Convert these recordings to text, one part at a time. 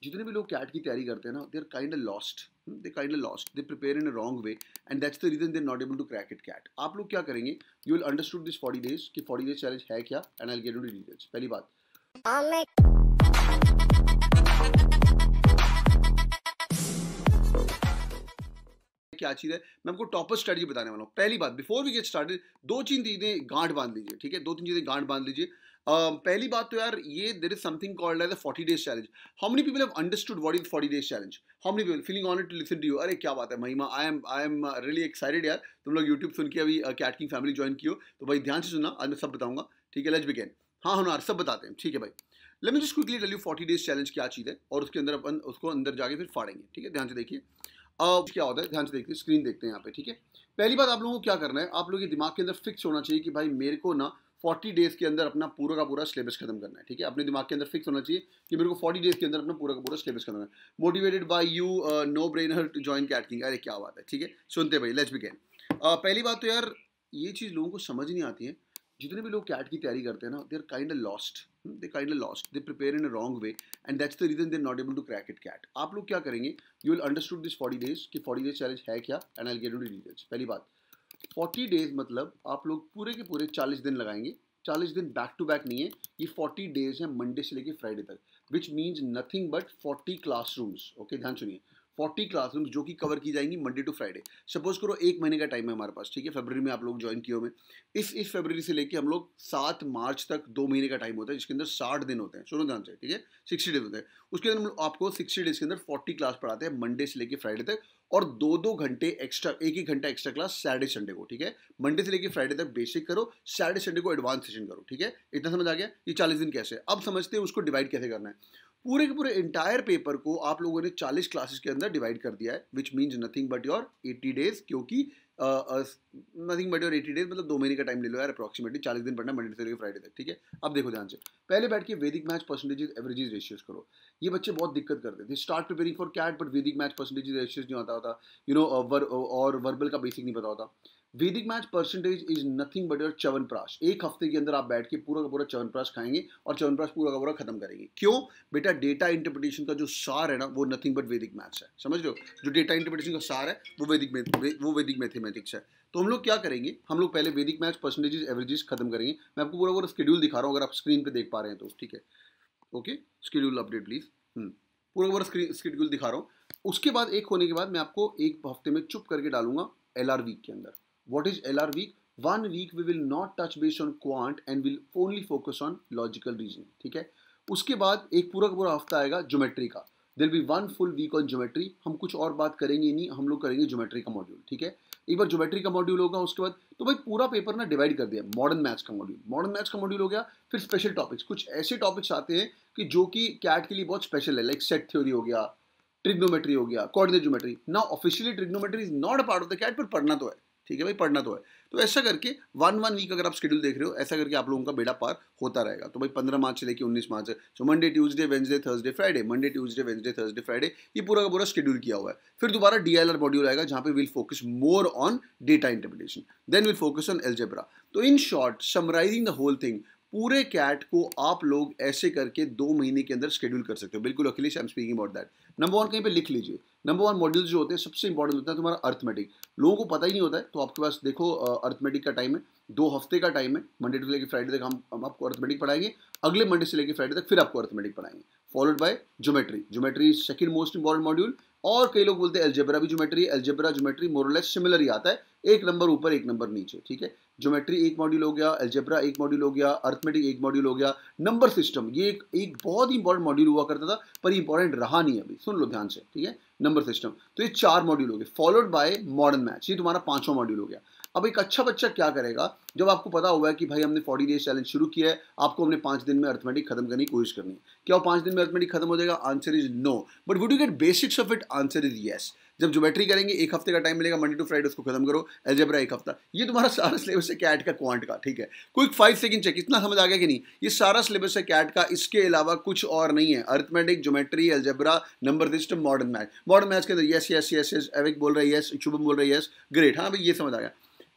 जितने भी लोग कैट की तैयारी करते हैं ना, they are kind of lost, they prepare in a wrong way and that's the reason they are not able to crack it CAT. आप लोग क्या करेंगे, you will understood this 40 days कि 40 डेज चैलेंज है क्या, and I will get into details. पहली बात, क्या चीज़ है, मैं आपको टॉपर स्ट्रेटजी बताने वाला हूँ। पहली बात, बिफोर वी गेट स्टार्टेड, दो तीन चीज़ें गांठ बांध लीजिए, ठीक है, दो तीन चीज़ें गांठ बांध लीजिए। पहली बात तो यार, ये there is something called as a 40 days challenge. How many people have understood what is 40 days challenge? How many people feeling honoured to listen to you? अरे क्या बात है महिमा, आई एम रियली एक्साइटेड यार। तुम लोग यूट्यूब सुन के अभी कैट किंग फैमिली ज्वाइन की हो, तो भाई ध्यान से सुनना, आज मैं सब बताऊंगा, ठीक है। Let's begin. हाँ हनार, सब बताते हैं, ठीक है भाई। Let me just quickly tell you 40 days challenge क्या चीज़ है, और उसके अंदर अपन उसको अंदर जाके फिर फाड़ेंगे, ठीक है। ध्यान से देखिए क्या होता है, ध्यान से देखिए, स्क्रीन देखते हैं यहाँ पे, ठीक है। पहली बात आप लोगों को क्या करना है, आप लोगों के दिमाग के अंदर फिक्स होना चाहिए कि भाई मेरे को ना 40 डेज के अंदर अपना पूरा का पूरा सिलेबस खत्म करना है, ठीक है। अपने दिमाग के अंदर फिक्स होना चाहिए कि मेरे को 40 डेज के अंदर अपना पूरा का पूरा सिलेबस खत्म करना है। Motivated by you, no brainer to join CAT King. अरे क्या बात है, ठीक है। सुनते भाई, लेट्स बिगिन। पहली बात तो यार, ये चीज़ लोगों को समझ नहीं आती है। जितने भी लोग कैट की तैयारी करते हैं ना, they are kind of lost, they prepare in a wrong way and that's the reason they are not able to crack it CAT. आप लोग क्या करेंगे, you will understood this 40 days कि 40 डेज चैलेंज है क्या, and I will get into details. पहली बात, 40 days मतलब आप लोग पूरे के पूरे 40 दिन लगाएंगे। 40 दिन बैक टू बैक नहीं है, ये 40 डेज है मंडे से लेके फ्राइडे तक, which means nothing but 40 classrooms. Okay, ध्यान सुनिए, 40 क्लासरूम्स जो कि कवर की जाएंगी मंडे टू फ्राइडे। सपोज करो 1 महीने का टाइम है हमारे पास, ठीक है। फरवरी में आप लोग ज्वाइन किए हुए, इस फरवरी से लेके हम लोग 7 मार्च तक 2 महीने का टाइम होता है, जिसके अंदर 60 दिन होते हैं। सुनो ध्यान से, ठीक है, 60 डेज होते हैं। उसके अंदर हम लोग आपको 60 डेज के अंदर 40 क्लास पढ़ाते हैं मंडे से लेके फ्राइडे तक, और 2-2 घंटे एक्स्ट्रा, 1-1 घंटा एक्स्ट्रा क्लास सैटरडे संडे को, ठीक है। मंडे से लेके फ्राइडे तक बेसिक करो, सैटरडे संडे को एडवांस सेशन करो, ठीक है। इतना समझ आ गया? ये 40 दिन कैसे, अब समझते हैं उसको डिवाइड कैसे करना है। पूरे के पूरे इंटायर पेपर को आप लोगों ने 40 क्लासेस के अंदर डिवाइड कर दिया है, which means nothing but your 80 days, क्योंकि नथिंग बट योर 80 डेज मतलब 2 महीने का टाइम ले लो यार, अप्रॉक्सीमेटली 40 दिन पढ़ना मंडे से लेकर फ्राइडे तक, ठीक है। अब देखो ध्यान से, पहले बैठ के वैदिक मैथ्स परसेंटेजेस एवरेजेस रेशियोज करो। ये बच्चे बहुत दिक्कत करते थे, start preparing for CAT but Vedic maths percentages ratios नहीं आता होता, यू नो, और वर्बल का बेसिक नहीं पता होता। Vedic maths percentage is nothing but your chyawanprash. एक हफ्ते के अंदर आप बैठ के पूरा का पूरा च्यवनप्राश खाएंगे और च्यवनप्राश पूरा का पूरा खत्म करेंगे। क्यों बेटा? डेटा इंटरप्रिटेशन का जो सार है ना, वो नथिंग बट वैदिक मैथ्स है, समझ रहे हो? जो डेटा इंटरप्रिटेशन का सार है वो वैदिक मैथमेटिक्स है। तो हम लोग क्या करेंगे, हम लोग पहले वैदिक मैथ्स परसेंटेजेस एवरेजेस खत्म करेंगे। मैं आपको पूरा पूरा शेड्यूल दिखा रहा हूँ, अगर आप स्क्रीन पे देख पा रहे हैं तो, ठीक है। Okay, schedule update please. पूरा पूरा शेड्यूल दिखा रहा हूँ। उसके बाद एक होने के बाद मैं आपको एक हफ्ते में चुप करके डालूंगा LR वीक के अंदर। What is LR week? 1 week we will not touch base on quant and will only focus on logical reasoning, ठीक है। उसके बाद एक पूरा का पूरा हफ्ता आएगा ज्योमेट्री का। There will be 1 full week on geometry। हम कुछ और बात करेंगे नहीं, हम लोग करेंगे ज्योमेट्री का मॉड्यूल, ठीक है। एक बार ज्योमेट्री का मॉड्यूल होगा, उसके बाद तो भाई पूरा पेपर ना डिवाइड कर दिया। मॉडर्न मैथ्स का मॉड्यूल हो गया। फिर स्पेशल टॉपिक्स, कुछ ऐसे टॉपिक्स आते हैं कि जो कि कैट के लिए बहुत स्पेशल है, लाइक सेट थ्योरी हो गया, ट्रिग्नोमेट्री हो गया, कोऑर्डिनेट ज्योमेट्री। ना officially trigonometry is not a part of the CAT, पर पढ़ना तो है, ठीक है भाई, पढ़ना तो है। तो ऐसा करके 1 वीक अगर आप शेड्यूल देख रहे हो, ऐसा करके आप लोगों का बेड़ा पार होता रहेगा। तो भाई 15 मार्च से लेकर 19 मार्च है, so Monday Tuesday Wednesday Thursday Friday, Monday Tuesday Wednesday Thursday Friday, ये पूरा का पूरा शेड्यूल किया हुआ है। फिर दोबारा DLR मॉड्यूल आएगा, जहां पे will focus more on data interpretation, then will focus on algebra. तो in short summarising the whole thing, पूरे कैट को आप लोग ऐसे करके 2 महीने के अंदर शेड्यूल कर सकते हो। बिल्कुल Akhilesh, I am speaking about that. Number 1 कहीं पे लिख लीजिए। नंबर 1 मॉड्यूल्स जो होते हैं, सबसे इंपॉर्टेंट होता है तुम्हारा अर्थमेटिक। लोगों को पता ही नहीं होता है, तो आपके पास देखो अर्थमेटिक का टाइम है, 2 हफ्ते का टाइम है। मंडे से लेकर फ्राइडे तक हम आपको अर्थमेटिक पढ़ाएंगे, अगले मंडे से लेकर फ्राइडे तक फिर आपको अर्थमेटिक पढ़ाएंगे, followed by geometry second most important module. और कई लोग बोलते हैं अलजेब्रा भी ज्योमेट्री, अलजेब्रा ज्योमेट्री मोरलेस सिमिलर ही आता है, एक नंबर ऊपर एक नंबर नीचे, ठीक है। ज्योमेट्री एक मॉड्यूल हो गया, अलजेब्रा एक मॉड्यूल हो गया, अर्थमेटिक एक मॉड्यूल हो गया। नंबर सिस्टम ये एक बहुत ही इंपॉर्टेंट मॉड्यूल हुआ करता था, पर इंपॉर्टेंट रहा नहीं अभी, सुन लो ध्यान से, ठीक है। नंबर सिस्टम, तो ये 4 मॉड्यूल हो गए, फॉलोड बाय मॉडर्न मैथ्स, ये तुम्हारा 5वां मॉड्यूल हो गया। अब एक अच्छा बच्चा क्या करेगा, जब आपको पता हुआ है कि भाई हमने 40 डेज चैलेंज शुरू किया है, आपको हमने 5 दिन में अर्थमेटिक खत्म करने की कोशिश करनी है। क्या वो 5 दिन में अर्थमेटिक खत्म हो जाएगा? Answer is no, but would you get basics of it? Answer is yes. जब ज्योमेट्री करेंगे, एक हफ्ते का टाइम मिलेगा, मंडे टू फ्राइडे उसको खत्म करो, अलजेब्रा एक हफ्ता, ये तुम्हारा सारा सिलेबस है कैट का, क्वांट का, ठीक है। क्विक 5 सेकंड चेक, इतना समझ आ गया कि नहीं? ये सारा सिलेबस है कैट का, इसके अलावा कुछ और नहीं है। Arithmetic, geometry, algebra, number system, modern maths के अंदर yes yes yes yes, Avik बोल रहा है यस, शुभम बोल रहा है यस, ग्रेट, हाँ भाई ये समझ आ गया।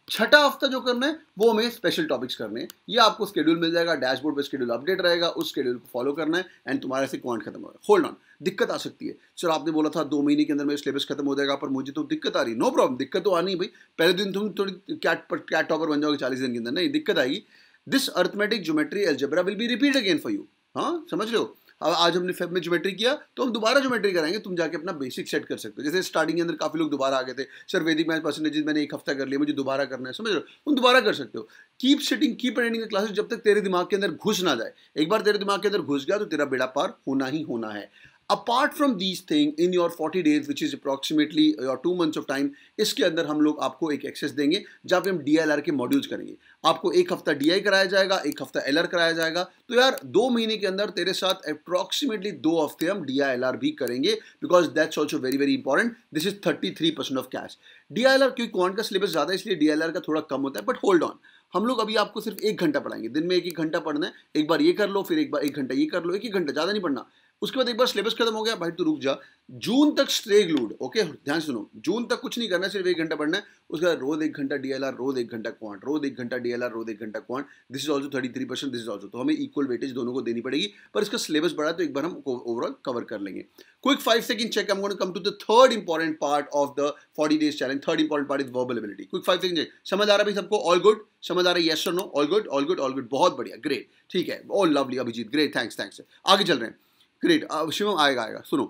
छठा हफ्ता जो करना है वो हमें स्पेशल टॉपिक्स करने हैं। ये आपको शेड्यूल मिल जाएगा, डैशबोर्ड पे शेड्यूल अपडेट रहेगा, उस शेड्यूल को फॉलो करना है एंड तुम्हारे से क्वांट खत्म होगा। होल्ड ऑन, दिक्कत आ सकती है सर, आपने बोला था 2 महीने के अंदर मेरा सिलेबस खत्म हो जाएगा, पर मुझे तो दिक्कत आ रही है। नो प्रॉब्लम, दिक्कत तो आनी है भाई। पहले दिन तुम थोड़ी कैट टॉपर बन जाओगे 40 दिन के अंदर, नहीं दिक्कत आएगी। This arithmetic geometry algebra will be repeat again for you. हाँ समझ लो, अब आज हमने फेब में ज्योमेट्री किया तो हम दोबारा ज्योमेट्री कराएंगे, तुम जाके अपना बेसिक सेट कर सकते हो। जैसे स्टार्टिंग के अंदर काफी लोग दोबारा आ गए थे, सर वैदिक मैथ परसेंटेज मैंने एक हफ्ता कर लिया, मुझे दोबारा करना है, समझ रहे हो, तुम दोबारा कर सकते हो। Keep sitting, keep attending the classes जब तक तेरे दिमाग के अंदर घुस ना जाए। एक बार तेरे दिमाग के अंदर घुस गया तो तेरा बेड़ा पार होना ही होना है। Apart from these thing in your 40 days which is approximately your 2 months of time, इसके अंदर हम लोग आपको एक एक्सेस देंगे जहाँ पे हम DLR के मॉड्यूल्स करेंगे। आपको एक हफ्ता DI कराया जाएगा, एक हफ्ता LR कराया जाएगा। तो यार 2 महीने के अंदर तेरे साथ अप्रॉक्सीमेटली 2 हफ्ते हम DILR भी करेंगे, because that's also very very important. This is 33% of cash. DILR क्योंकि क्वांट का सिलेबस ज्यादा है इसलिए DILR का थोड़ा कम होता है, बट होल्ड ऑन, हम लोग अभी आपको सिर्फ 1 घंटा पढ़ाएंगे, दिन में 1 घंटा पढ़ना है। एक बार ये कर लो, फिर एक बार 1 घंटा ये कर लो, 1 घंटा, ज्यादा नहीं पढ़ना। उसके बाद एक बार सिलेबस खत्म हो गया भाई तो रुक जा, जून तक स्टे ग्लूड। ओके ध्यान सुनो, जून तक कुछ नहीं करना है, सिर्फ 1 घंटा पढ़ना है। उसके बाद रोज 1 घंटा DLR, रोज 1 घंटा क्वांट, रोज 1 घंटा DLR, रोज 1 घंटा quant. This is also 33%, this is also, तो हमें इक्वल वेटेज दोनों को देनी पड़ेगी, पर इसका सिलेबस बड़ा तो एक बार हम ओवरऑल कवर कर लेंगे। Quick 5 second check, I am going to come to the third important part of the 40 days challenge. Third important part is verbal ability. Quick 5 second check, समझ आ रहा है भाई सबको? ऑल गुड, समझ आ रहा है? यस और no? All good, all good, all good, बहुत बढ़िया, ग्रेट, ठीक है, all lovely Abhijeet, great, thanks thanks. आगे चल रहे हैं, ग्रेट, शिवम आएगा आएगा। सुनो,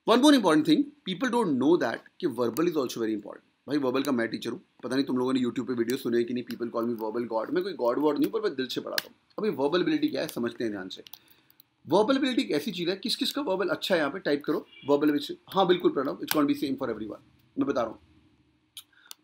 one more important thing, people don't know that कि verbal is also very important. भाई वर्बल का मैं टीचर हूँ, पता नहीं तुम लोगों ने यूट्यूब पे वीडियो सुने कि नहीं, पीपल कॉल मी वर्बल गॉड। मैं कोई गॉड वॉड नहीं, पर मैं दिल से पढ़ाता हूँ। अभी वर्बल एबिलिटी क्या है समझते हैं ध्यान से। वर्बल एबिलिटी एक ऐसी चीज़ है, किस किस का वर्बल अच्छा है यहाँ पे टाइप करो वर्बल एबिलिटी। हाँ बिल्कुल Pranav, it's gonna be same for everyone. मैं बता रहा हूँ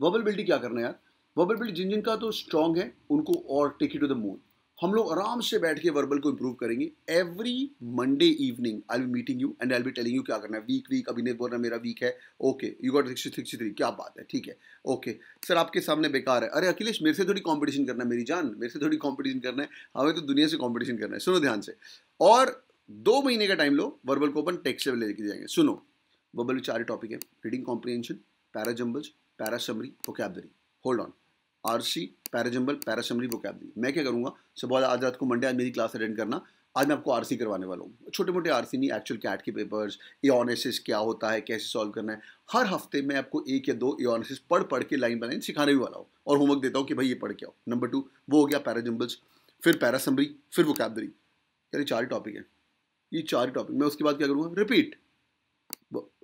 वर्बल एबिलिटी क्या करना है यार। वर्बल एबिलिटी जिन जिन का तो स्ट्रॉन्ग है उनको और take it to the moon. हम लोग आराम से बैठ के वर्बल को इंप्रूव करेंगे। Every Monday evening I will meeting you and I will be telling you क्या करना है। वीक अभी नहीं बोल रहा मेरा वीक है, ओके यू गॉट 63, क्या बात है, ठीक है, ओके सर आपके सामने बेकार है। अरे अखिलेश मेरे से थोड़ी कंपटीशन करना है मेरी जान, मेरे से थोड़ी कंपटीशन करना है, हमें तो दुनिया से कंपटीशन करना है। सुनो ध्यान से, और 2 महीने का टाइम लो, वर्बल को अपन टेक्स्ट लेवल लेके जाएंगे। सुनो, वर्बल में 4 टॉपिक है, reading comprehension, para jumbles, para summary, vocabulary. Hold on, RC, para jumble, para summary, vocabulary. मैं क्या करूंगा, सुबह आज रात को मंडे आज मेरी क्लास अटेंड करना। आज मैं आपको आरसी करवाने वाला हूँ, छोटे मोटे आरसी नहीं, एक्चुअल कैट के पेपर्स, एओनेसिस क्या होता है, कैसे सॉल्व करना है। हर हफ्ते मैं आपको 1 या 2 एओनेसिस पढ़ के लाइन बनाने सिखाने भी वाला हूँ, और होमवर्क देता हूँ कि भाई ये पढ़ के आओ। नंबर 2 वो हो गया पैराजंबल्स, फिर पैरासमरी, फिर वोकैबुलरी। यार 4 टॉपिक है, ये 4 टॉपिक मैं उसके बाद क्या करूँगा, repeat.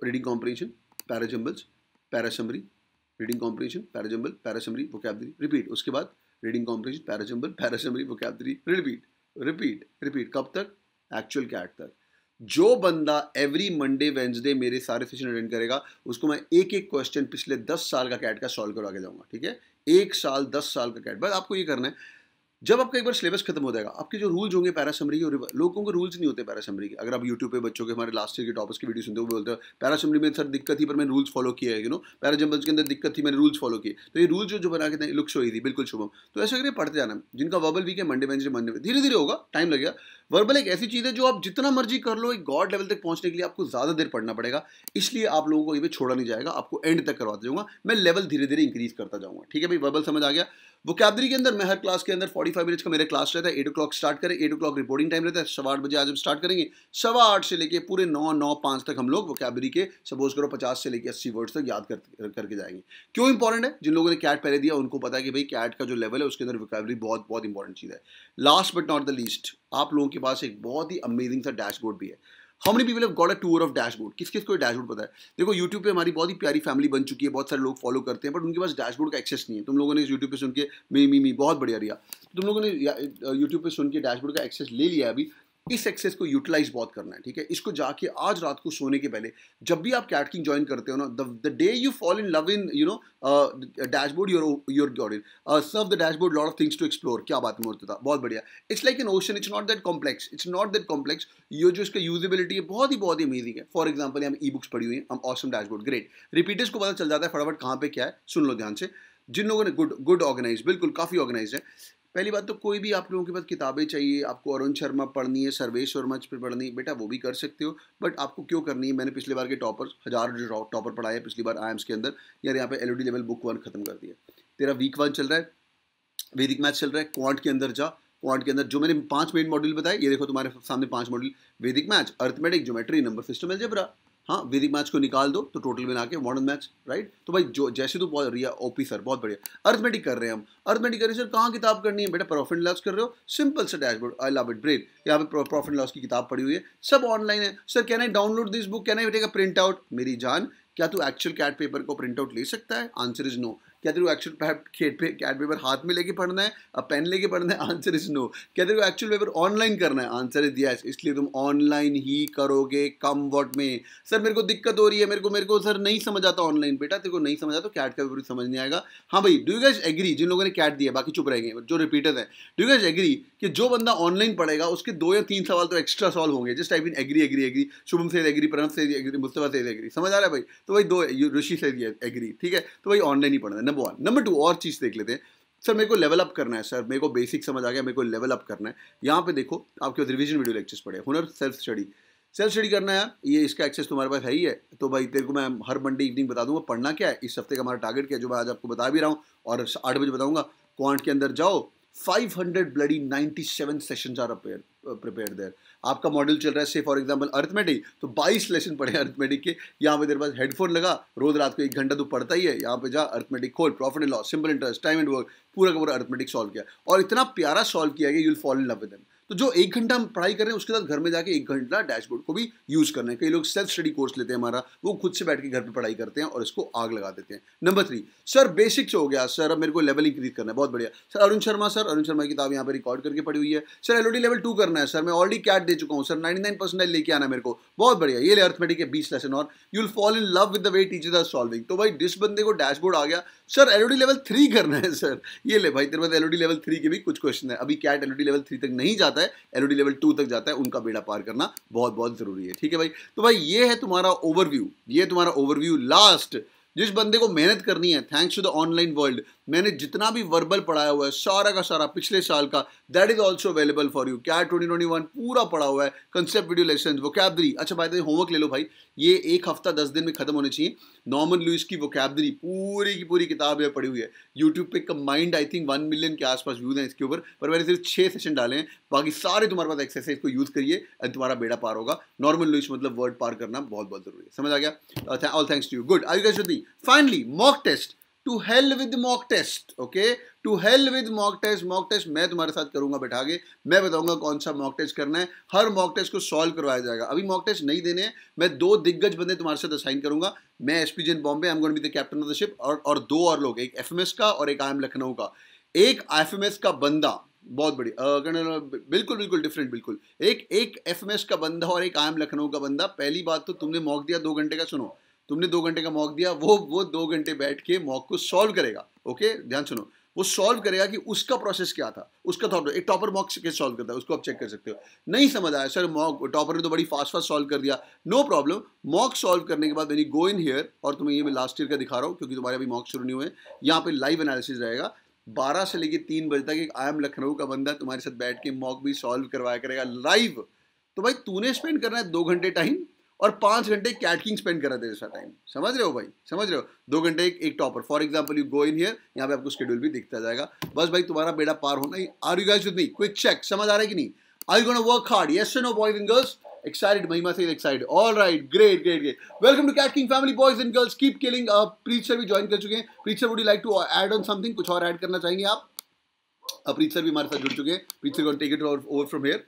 Reading comprehension, para jumbles, para summary, reading comprehension, para jumble, para summary, vocabulary, repeat. उसके बाद reading comprehension, para jumble, para summary, vocabulary, repeat repeat repeat. कब तक? एक्चुअल कैट तक। जो बंदा एवरी मंडे वेंसडे मेरे सारे सेशन अटेंड करेगा उसको मैं एक एक क्वेश्चन पिछले 10 साल का कैट का सॉल्व करवा के जाऊंगा, ठीक है? 1 साल 10 साल का कैट। बस आपको ये करना है, जब आपका एक बार सिलेबस खत्म हो जाएगा, आपके जो रूल्स होंगे पैरासमरी के, लोगों के रूल्स नहीं होते पैरासमरी के। अगर आप यूट्यूब पे बच्चों के, हमारे लास्ट ईयर के टॉपर्स की वीडियो सुनते हो, वो बोलते हो पैरासमरी में सर दिक्कत थी पर मैंने रूल्स फॉलो किए, यू नो, पैराजंबल्स के अंदर दिक्कत थी मैंने रूल्स फॉलो किए। तो ये रूल्स जो बना के लुक सो ईजी, बिल्कुल शुभम। तो ऐसा करके पढ़ते जाना। जिनका वर्बल वीक है मंडे वेंसडे धीरे धीरे होगा, टाइम लगेगा। वर्बल एक ऐसी चीज़ है जो आप जितना मर्जी कर लो, एक गॉड लेवल तक पहुंचने के लिए आपको ज़्यादा देर पढ़ना पड़ेगा। इसलिए आप लोगों को ये भी छोड़ा नहीं जाएगा, आपको एंड तक करवाते जाऊंगा मैं, लेवल धीरे धीरे इंक्रीज करता जाऊंगा, ठीक है भाई? वर्बल समझ आ गया। वोकैबुलरी के अंदर मैं हर क्लास के अंदर 45 मिनट्स का मेरे क्लास रहता है। 8 o'clock स्टार्ट करें, 8 o'clock रिपोर्टिंग टाइम रहता है, 8:15 बजे आज हम स्टार्ट करेंगे। 8:15 से लेके पूरे 9-9:05 तक हम लोग वोकैबुलरी के सपोज करो 50 से लेके 80 वर्ड्स तक याद करके जाएंगे। क्यों इंपॉर्टेंट है? जिन लोगों ने कैट पहले दिया उनको पता है कि भाई कैट का जो लेवल है उसके अंदर वोकैबुलरी बहुत बहुत इंपॉर्टेंट चीज़ है। Last but not the least, आप लोगों के पास एक बहुत ही अमेजिंग सा डैशबोर्ड भी है। How many people have got a tour of dashboard? किस किस को डैशबोर्ड पता है? देखो यूट्यूब पे हमारी बहुत ही प्यारी फैमिली बन चुकी है, बहुत सारे लोग फॉलो करते हैं, बट उनके पास डैशबोर्ड का एक्सेस नहीं है। तुम लोगों ने यूट्यूब पे सुन के मी बहुत बढ़िया रिया, तुम लोगों ने यूट्यूब पे सुन के डैशबोर्ड का एक्सेस ले लिया। अभी इस एक्सेस को यूटिलाइज बहुत करना है, ठीक है? इसको जाके आज रात को सोने के पहले, जब भी आप कैट किंग ज्वाइन करते हो ना, the day you fall in love in you know dashboard, your got it, serve the dashboard lot of things to explore. क्या बात है मूर्ति, बहुत बढ़िया। It's like an ocean, it's not that complex, it's not that complex. ये जो इसका usability है बहुत ही अमेजिंग है। फॉर एग्जाम्पल हम ई बुक्स पढ़ी हुई हैं, हम ऑसम डैशबोर्ड, ग्रेट। रिपीटर्स को पता चल जाता है फटाफट कहाँ पे क्या है। सुन लो ध्यान से, जिन लोगों ने गुड ऑर्गेनाइज, बिल्कुल काफ़ी ऑर्गेनाइज है। पहली बात तो कोई भी आप लोगों के पास किताबें चाहिए, आपको अरुण शर्मा पढ़नी है, सर्वेश वर्मा पे पढ़नी है, बेटा वो भी कर सकते हो। बट आपको क्यों करनी है? मैंने पिछले बार के टॉपर्स 1000 जो टॉपर पढ़ाए पिछली बार आईएम्स के अंदर, यार यहाँ पे एलओडी लेवल बुक 1 खत्म कर दिया। तेरा वीक 1 चल रहा है, वैदिक मैथ्स चल रहा है, क्वांट के अंदर जा, क्वांट के अंदर जो मैंने 5 मेन मॉड्यूल बताए, ये देखो तुम्हारे सामने 5 मॉड्यूल, वैदिक maths, arithmetic, geometry, number system, algebra. हाँ, वैदिक मैथ्स को निकाल दो तो टोटल बना के मॉडर्न मैथ्स, राइट। तो भाई जो जैसे तू बोल रही है ओपी सर बहुत बढ़िया, अर्थमेटिक कर रहे हैं हम, अर्थमेटिक कर रहे हैं सर, कहाँ किताब करनी है बेटा, प्रॉफिट एंड लॉस कर रहे हो, सिंपल सा dashboard, I love it, great. यहाँ पे प्रॉफिट एंड लॉस की किताब पड़ी हुई है, सब ऑनलाइन है। Sir can I download this book, can I take a print out? मेरी जान, क्या तू एक्चुअल कैट पेपर को प्रिंट आउट ले सकता है? Answer is no. क्या तेरे को एक्चुअल कैट पेपर हाथ में लेके पढ़ना है, पेन लेके पढ़ना है? Answer is no. क्या तेरे को एक्चुअल पेपर ऑनलाइन करना है? Answer is yes. इसलिए तुम ऑनलाइन ही करोगे कम वॉट में। सर मेरे को दिक्कत हो रही है, मेरे को सर नहीं समझ आता ऑनलाइन। बेटा तेरे को नहीं समझ आता तो कैट का पेपर समझ नहीं आएगा। हाँ भाई, डू यू गाइस एग्री, जिन लोगों ने कैट दिया बाकी चुप रहेंगे, जो रिपीटर्स हैं, डू यू गाइस एग्री कि जो बंदा ऑनलाइन पढ़ेगा उसके 2 या 3 सवाल तो एक्स्ट्रा सॉल्व होंगे? Just type in agree agree agree, Shubham से एग्री, प्रणव से एग्री, मुस्तफा से एग्री। समझ आ रहा है भाई? तो भाई 2 ऋषि से एग्री, ठीक है। तो भाई ऑनलाइन ही पढ़ना है, नंबर 1। नंबर 2 और चीज़ देख लेते हैं। सर मेरे को लेवल अप करना है, सर मेरे को बेसिक समझ आ गया, मेरे को लेवल अप करना है। यहाँ पे देखो आपके पास रिवीजन वीडियो लेक्चर्स पड़े, हुनर सेल्फ स्टडी करना है, ये इसका एक्सेस तुम्हारे पास है ही है। तो भाई तेरे को मैं हर मंडे इवनिंग बता दूंगा पढ़ना क्या है। इस हफ्ते का हमारा टारगेट क्या है, जो मैं आज आपको बता भी रहा हूँ, और 8 बजे बताऊंगा। क्वांट के अंदर जाओ, 500 bloody 97 sessions are prepared there. आपका मॉड्यूल चल रहा है से फॉर एग्जांपल अर्थमेटिक, तो 22 लेसन पढ़े अर्थमेटिक के। यहाँ पे तेरे पास हेडफोन लगा, रोज रात को 1 घंटा तू पढ़ता ही है। यहाँ पे जा, अर्थमेटिक खोल, profit and loss, simple interest, time and work, पूरा का पूरा अर्थमेटिक सॉल्व किया, और इतना प्यारा सॉल्व किया कि you will fall in love with them. तो जो 1 घंटा हम पढ़ाई कर रहे हैं उसके साथ घर में जाके 1 घंटा डैशबोर्ड को भी यूज करना है। कई लोग सेल्फ स्टडी कोर्स लेते हैं हमारा, वो खुद से बैठ के घर पे पढ़ाई करते हैं और इसको आग लगा देते हैं। नंबर 3, सर बेसिक्स हो गया, सर अब मेरे को लेवल इंक्रीज करना है, बहुत बढ़िया। सर अरुण शर्मा, सर अरुण शर्मा की किताब यहाँ पे रिकॉर्ड करके पड़ी हुई है। सर एलओडी लेवल 2 करना है, सर मैं ऑलरेडी कैट दे चुका हूँ, सर 99% लेके आना मेरे को, बहुत बढ़िया। ये ले अर्थमेटिक के 20 लेसन और you will fall in love with the way teachers are solving. तो भाई जिस बंदे को डैशबोर्ड आ गया, सर एलओडी लेवल 3 करना है, सर ये ले भाई, तेरे पास एलओडी लेवल 3 के भी कुछ क्वेश्चन है। अभी कैट एलओडी लेवल 3 तक नहीं जाता है, एलओडी लेवल 2 तक जाता है, उनका बेड़ा पार करना बहुत बहुत जरूरी है, ठीक है भाई। तो भाई ये है तुम्हारा ओवरव्यू, ये तुम्हारा ओवरव्यू। लास्ट, जिस बंदे को मेहनत करनी है, thanks to the online world, मैंने जितना भी वर्बल पढ़ाया हुआ है सारा का सारा पिछले साल का, that is also available for you. CAT 2021 पूरा पढ़ा हुआ है, कंसेप्ट वीडियो लेसन, वोकैबलरी। अच्छा बाय द वे होमवर्क ले लो भाई, ये 1 हफ्ता 10 दिन में खत्म होने चाहिए। नॉर्मन लुइस की वोकैबलरी पूरी की पूरी किताब है पड़ी हुई है यूट्यूब पे। कंबाइंड आई थिंक 1 मिलियन के आसपास व्यूज हैं इसके ऊपर, पर मैंने सिर्फ 6 सेशन डाले हैं, बाकी सारे तुम्हारे पास एक्सरसाइज को यूज करिए और तुम्हारा बेड़ा पार होगा। नॉर्मन लुइस मतलब वर्ड पार करना बहुत बहुत जरूरी है, समझ आ गया? All thanks to you, good. Are you guys with me? Finally mock test, to hell with mock test, okay, to hell with mock test. Mock test मैं तुम्हारे साथ करूंगा बैठा के, मैं बताऊंगा कौन सा मॉक टेस्ट करना है। हर मॉक टेस्ट को सॉल्व करवाया जाएगा। अभी मॉक टेस्ट नहीं देने हैं, मैं 2 दिग्गज बंदे तुम्हारे साथ असाइन करूंगा। मैं SP Jain Bombay, I am going to be the captain of the ship, और 2 और लोग, एक एफएमएस का और एक आईएम लखनऊ का। एक एफएमएस का बंदा बहुत बड़ी, बिल्कुल बिल्कुल डिफरेंट, बिल्कुल एक एफएमएस का बंदा और एक आईएम लखनऊ का बंदा। पहली बात तो तुमने मॉक दिया 2 घंटे का, सुनो, तुमने 2 घंटे का मॉक दिया, वो 2 घंटे बैठ के मॉक को सॉल्व करेगा। ओके, ध्यान सुनो, वो सॉल्व करेगा कि उसका प्रोसेस क्या था, उसका थॉट। एक टॉपर मॉक कैसे सॉल्व करता है उसको आप चेक कर सकते हो। नहीं समझ आया सर, मॉक टॉपर ने तो बड़ी फास्ट सॉल्व कर दिया, नो प्रॉब्लम। मॉक सॉल्व करने के बाद when you go in here, और तुम्हें ये मैं लास्ट ईयर का दिखा रहा हूँ क्योंकि तुम्हारे अभी मॉक शुरू नहीं हुए, यहाँ पे लाइव एनालिसिस रहेगा 12 से लेकर 3 बजे तक। एक आईएम लखनऊ का बंदा तुम्हारे साथ बैठ के मॉक भी सॉल्व करवाया करेगा लाइव। तो भाई तूने स्पेंड करना है 2 घंटे टाइम, और 5 घंटे कैट किंग स्पेंड करा तेरे साथ टाइम। समझ रहे हो भाई, समझ रहे हो? 2 घंटे एक topper. For example you go in here, यहाँ पे आपको शेड्यूल भी दिखता जाएगा। बस भाई तुम्हारा बेड़ा पार होना ही। Are you guys with me? Quick check, समझ आ रहा है कि नहीं? Are you gonna work hard? Yes और no boys and girls? Excited, Mahima से excited. All right, great. Welcome to Cat King family, boys and girls. Keep killing. Preet sir भी join कर चुके हैं। प्रीत sir, would you like to add on something? कुछ और add करना चाहेंगे आप? प्रीत सर भी हमारे साथ जुड़ चुके हैं। प्रीत sir, take it over from here.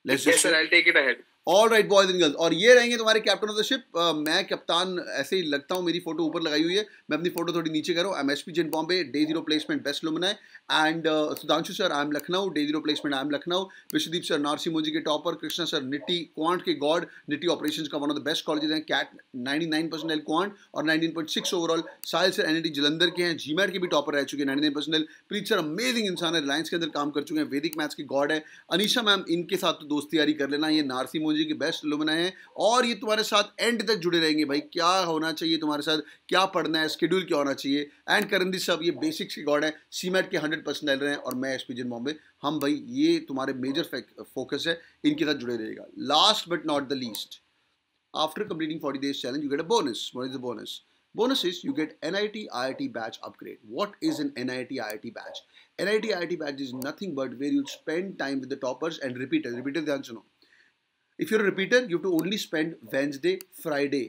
Yes sir, I'll take it ahead. All right boys and girls, और ये रहेंगे तुम्हारे कैप्टन ऑफ द शिप। मैं कप्तान ऐसे ही लगता हूँ, मेरी फोटो ऊपर लगाई हुई है, मैं अपनी फोटो थोड़ी नीचे करूँ। I am SP Jain Bombay, day 0 placement best alumni, and Sudhanshu sir I am Lucknow, day 0 placement I am Lucknow. Vishwadeep sir Narsee Monjee के topper, Krishna sir NITIE quant के गॉड, निटी ऑपरेशंस का one of the best colleges हैं, कैट 99% क्वांट और 19.6 overall. Sahil sir NIT Jalandhar के हैं, GMAT के भी topper रह चुके हैं, 99%। प्रीत सर अमेजिंग इंसान है, रिलायंस के अंदर काम कर चुके हैं, वैदिक मैथ्स के गॉड है। अनीशा मैम, इनके साथ तो दोस्ती यारी कर लेना, ये नारसी मोजी की बेस्ट लुमनाई है, और ये तुम्हारे साथ एंड तक जुड़े रहेंगे। भाई क्या होना चाहिए तुम्हारे साथ, क्या पढ़ना है, शेड्यूल क्या होना चाहिए। एंड करंदी सब, ये बेसिक्स के गॉड है, सीमैट के 100% रहे हैं, और मैं एसपी जैन बॉम्बे। हम भाई ये तुम्हारे मेजर फोकस है, इनके साथ जुड़े रहेगा। Last but not the least, after completing 40 days challenge you get a bonus. What is the bonus? Bonus is you get NIT IIT batch upgrade. What is an NIT IIT batch? NIT IIT batch is nothing but where you spend time with the toppers and repeaters. Repeaters, ध्यान सुनो. If you're a repeater, you have to only spend Wednesday, Friday,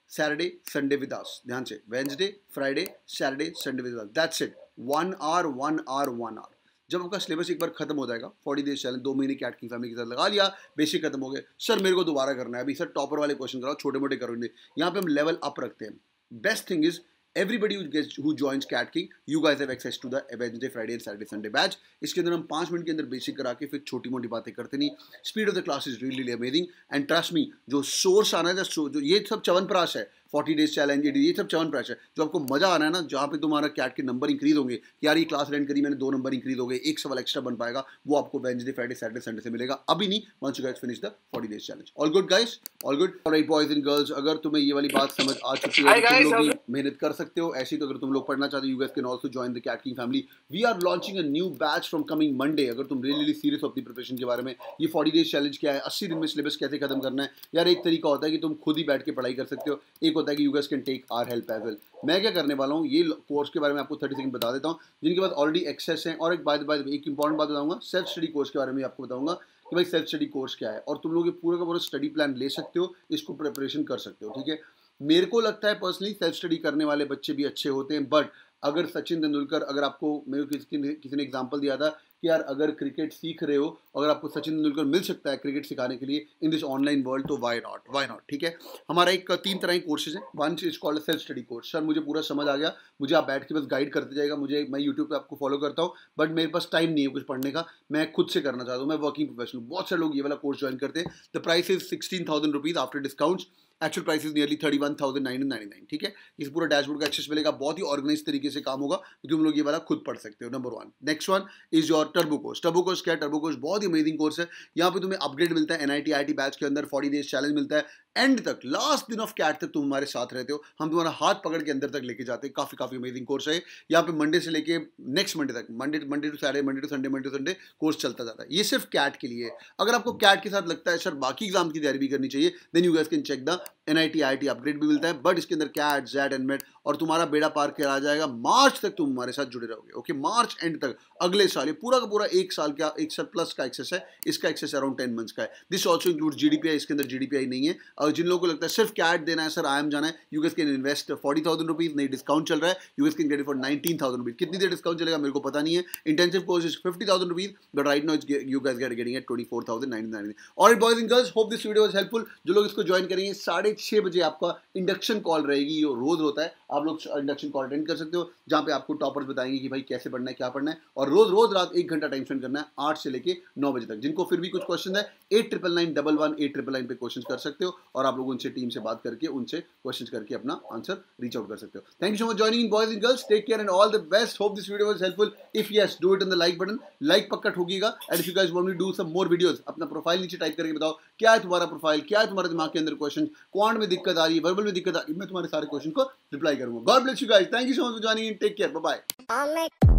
Saturday, Sunday with us. ध्यान से Wednesday, Friday, Saturday, Sunday with us. That's it. 1 hour, 1 hour, 1 hour. जब आपका syllabus एक बार खत्म हो जाएगा, 40 डेज चैलेंज 2 महीने कैट की फैमिली के साथ लगा लिया, बेसिक खत्म हो गए, सर मेरे को दोबारा करना है, अभी सर टॉपर वाले क्वेश्चन कराओ, छोटे मोटे करो नहीं. यहाँ पे हम लेवल अप रखते हैं. Best thing is everybody who joins Cat King, you guys have access to the Wednesday, Friday and Saturday, Sunday batch. इसके अंदर हम 5 मिनट के अंदर बेसिक करा के फिर छोटी मोटी बातें करते नहीं. Speed of the class is really amazing and trust me, जो सोर्स आना है, जो ये सब च्यवनप्राश है, 40 डेज चैलेंज, ये सब च्यवनप्राश है. जो आपको मजा आना है ना, जहाँ पे तुम्हारा कैट के नंबर इंक्रीज होंगे, यार ये क्लास अटेंड करी मैंने 2 नंबर इंक्रीज हो गए, 1 सवाल एक्स्ट्रा बन पाएगा, वो आपको वेडनेसडे, फ्राइडे, सैटरडे, संडे से मिलेगा. अभी नहीं, once you guys finish the 40 days challenge. All good guys, all good. Alright boys and girls, अगर तुम्हें ये वाली बात समझ आ चुकी है तो तुम लोग भी मेहनत कर सकते हो. ऐसी तो अगर तुम लोग पढ़ना चाहते हो, you guys can also join the CAT King family. We are launching a new batch from coming Monday. अगर तुम रियली सीरियस हो अपनी प्रिपरेशन के बारे में, ये 40 डेज चैलेंज क्या है, 80 दिन में सिलेबस कैसे खत्म करना है, यार एक तरीका होता है कि तुम खुद ही बैठ के पढ़ाई कर सकते हो, एक होता है कि you guys can take our help as well. मैं क्या करने वाला हूँ, ये कोर्स के बारे में आपको 30 सेकंड बता देता हूँ, जिनके पास ऑलरेडी एक्सेस है. और एक एक इंपॉर्टेंट बात बताऊंगा, सेल्फ स्टडी कोर्स के बारे में आपको बताऊंगा कि भाई सेल्फ स्टडी कोर्स क्या है, और तुम लोग ये पूरा का पूरा स्टडी प्लान ले सकते हो, इसको प्रिपरेशन कर सकते हो. ठीक है, मेरे को लगता है पर्सनली सेल्फ स्टडी करने वाले बच्चे भी अच्छे होते हैं, बट अगर सचिन तेंदुलकर, अगर आपको मेरे किसी ने एग्जांपल दिया था कि यार अगर क्रिकेट सीख रहे हो, अगर आपको सचिन तेंदुलकर मिल सकता है क्रिकेट सिखाने के लिए इन दिस ऑनलाइन वर्ल्ड, तो वाई नॉट. ठीक है, हमारा एक 3 तरह के कोर्सेज हैं. One is called self study course. Sir मुझे पूरा समझ आ गया, मुझे आप बैठ के बस गाइड करते जाएगा, मैं यूट्यूब पे आपको फॉलो करता हूँ, बट मेरे पास टाइम नहीं है कुछ पढ़ने का, मैं खुद से करना चाहता हूँ, मैं वर्किंग प्रोफेशनल. बहुत सारे लोग ये वाला कोर्स ज्वाइन करते हैं. The price is 16,000 rupees after discounts. Actual price is nearly 31,999. ठीक है, इस पूरा डैशबोर्ड का एक्सेस मिलेगा, बहुत ही ऑर्गेनाइज तरीके से काम होगा, तो तुम लोग ये वाला खुद पढ़ सकते हो. Number 1. Next one is your turbo course. Turbo course क्या है? टर्बो कोर्स बहुत ही अमेजिंग कोर्स है. यहाँ पे तुम्हें अपग्रेड मिलता है, NIT IIT बैच के अंदर 40 डेज चैलेंज मिलता है, एंड तक लास्ट दिन ऑफ कैट तक तुम हमारे साथ रहते हो, हम तुम्हारा हाथ पकड़ के अंदर तक लेके जाते हैं. काफी अमेजिंग कोर्स है. यहाँ पे मंडे से लेके नेक्स्ट मंडे तक, Monday to Saturday, Monday to Sunday course चलता जाता है. ये सिर्फ कैट के लिए है. अगर आपको कैट के साथ लगता है सर बाकी एग्जाम की तैयारी भी करनी चाहिए, then you guys can check the NIT IIT upgrade भी मिलता है, बट इसके अंदर कैट, जेड एंड मेट, और तुम्हारा बेड़ा पार करा जाएगा. मार्च तक तुम हमारे साथ जुड़े रहोगे. ओके, मार्च एंड तक, अगले साल, ये पूरा का पूरा 1 साल का, 1 साल प्लस का एक्सेस है. इसका एक्सेस अराउंड 10 मंथ्स का है. This also include GDPI. इसके अंदर GDPI नहीं है. और जिन लोगों को लगता है सिर्फ कैट देना है, सर IIM जाना है, you guys can invest 40,000 rupees. नहीं, डिस्काउंट चल रहा है, you guys can get it for 19,000 rupees. कितनी देर डिस्काउंट चलेगा मेरे को पता नहीं है. Intensive course is 50,000 rupees, but right now you guys get getting eight 24,999. Alright boys and girls, hope this video was helpful. जो लोग इसको ज्वाइन करेंगे, 6:30 बजे आपका इंडक्शन कॉल रहेगी, ये रोज होता है. आप लोग इंडक्शन कॉल अटेंड कर सकते हो, जहाँ पे आपको टॉपर्स बताएंगे कि भाई कैसे पढ़ना है, क्या पढ़ना है, और रोज रात 1 घंटा टाइम स्पेंड करना है, 8 से लेके 9 बजे तक. जिनको फिर भी कुछ क्वेश्चन है, 899911 पे क्वेश्चन कर सकते हो, और आप लोग उनसे टीम से बात करके, उनसे क्वेश्चन करके अपना आंसर रीच आउट कर सकते हो. Thank you so much joining in boys and girls. Take care and all the best. Hope this video was helpful. If yes, do it on the like button. Like पक्का ठोकिएगा. And if you guys want me to do some more videos, अपना profile नीचे type करके बताओ क्या है तुम्हारा profile, क्या है तुम्हारे दिमाग के अंदर क्वेश्चन, क्वांट में दिक्कत आ रही है, वर्बल में दिक्कत आ रही है, मैं तुम्हारे सारे क्वेश्चन को रिप्लाई करूंगा. God bless you guys. Thank you so much for joining in. Take care. Bye bye.